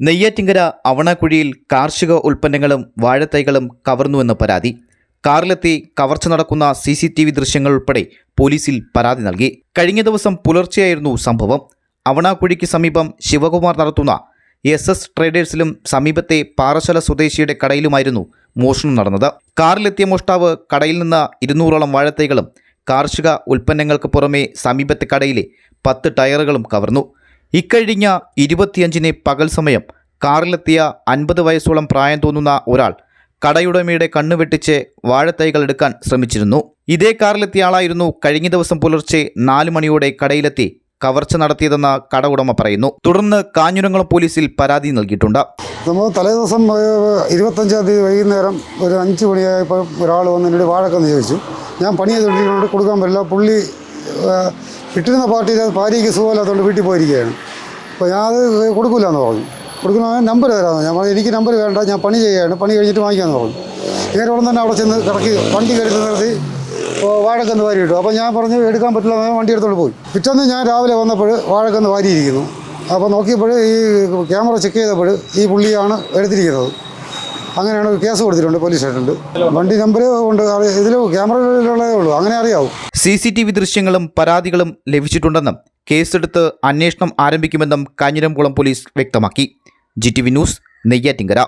നെയ്യാറ്റിങ്കര അവണക്കുഴിയിൽ കാർഷിക ഉൽപ്പന്നങ്ങളും വാഴത്തൈകളും കവർന്നുവെന്ന് പരാതി. കാറിലെത്തി കവർച്ച നടക്കുന്ന CCTV ദൃശ്യങ്ങൾ ഉൾപ്പെടെ പോലീസിൽ പരാതി നൽകി. കഴിഞ്ഞ ദിവസം പുലർച്ചെയായിരുന്നു സംഭവം. അവണക്കുഴിക്ക് സമീപം ശിവകുമാർ നടത്തുന്ന SS ട്രേഡേഴ്സിലും സമീപത്തെ പാറശാല സ്വദേശിയുടെ കടയിലുമായിരുന്നു മോഷണം നടന്നത്. കാറിലെത്തിയ മോഷ്ടാവ് കടയിൽ നിന്ന് 200ഓളം വാഴത്തൈകളും കാർഷിക ഉൽപ്പന്നങ്ങൾക്ക് പുറമെ സമീപത്തെ കടയിലെ 10 ടയറുകളും കവർന്നു. ഇക്കഴിഞ്ഞ 25-ന് പകൽ സമയം കാറിലെത്തിയ 50 വയസ്സോളം പ്രായം തോന്നുന്ന ഒരാൾ കടയുടമയുടെ കണ്ണുവെട്ടിച്ച് വാഴത്തൈകൾ എടുക്കാൻ ശ്രമിച്ചിരുന്നു. ഇതേ കാറിലെത്തിയ ആളായിരുന്നു കഴിഞ്ഞ ദിവസം പുലർച്ചെ 4 മണിയോടെ കടയിലെത്തി കവർച്ച നടത്തിയതെന്ന് കട ഉടമ പറയുന്നു. തുടർന്ന് കാഞ്ഞിരംകുളം പോലീസിൽ പരാതി നൽകിയിട്ടുണ്ട്. നമ്മൾ തലേദിവസം 25-ാം തീയതി വൈകുന്നേരം ഒരു 5 മണിയായപ്പോൾ ഒരാൾ വന്ന് എന്നോട് വാഴക്കെന്ന് ചോദിച്ചു. ഞാൻ പണി ചെയ്തുകൊണ്ടിരിക്കുന്നതുകൊണ്ട് കൊടുക്കാൻ പറ്റില്ല. പുള്ളി ഇട്ടിരുന്ന പാർട്ടിയിൽ അത് ഭാര്യയ്ക്ക് സുഖമില്ലാത്തതുകൊണ്ട് വീട്ടിൽ പോയിരിക്കുകയാണ്. അപ്പോൾ ഞാൻ അത് കൊടുക്കില്ല എന്ന് പറഞ്ഞു. കൊടുക്കുന്ന നമ്പർ തരാമെന്ന് ഞാൻ പറഞ്ഞു. എനിക്ക് നമ്പർ വേണ്ട, ഞാൻ പണി ചെയ്യുകയാണ്, പണി കഴിഞ്ഞിട്ട് വാങ്ങിക്കാമെന്ന് പറഞ്ഞു. ഇങ്ങനെ ഉടൻ തന്നെ അവിടെ ചെന്ന് കറക്കി വണ്ടി കരുതി നിർത്തി വാഴക്കന്ന് വാരി ഇട്ടു. അപ്പോൾ ഞാൻ പറഞ്ഞു എടുക്കാൻ പറ്റില്ല, വണ്ടി എടുത്തോണ്ട് പോയി. പിറ്റേന്ന് ഞാൻ രാവിലെ വന്നപ്പോൾ വാഴക്കന്ന് വാരിയിരിക്കുന്നു. അപ്പോൾ നോക്കിയപ്പോൾ ഈ ക്യാമറ ചെക്ക് ചെയ്തപ്പോൾ ഈ പുള്ളിയാണ് എടുത്തിരിക്കുന്നത്. അങ്ങനെയാണ് കേസ് കൊടുത്തിട്ടുണ്ട്, പോലീസ് സ്റ്റേഷനുണ്ട്. വണ്ടി നമ്പർ ഉണ്ട്, ഇതിൽ ക്യാമറയിലുള്ളതേ ഉള്ളൂ, അങ്ങനെ അറിയാവും. CCTV ദൃശ്യങ്ങളും പരാതികളും ലഭിച്ചിട്ടുണ്ടെന്നും കേസെടുത്ത് അന്വേഷണം ആരംഭിക്കുമെന്നും കാഞ്ഞിരംകുളം പോലീസ് വ്യക്തമാക്കി. GTV news, Neyyattinkara.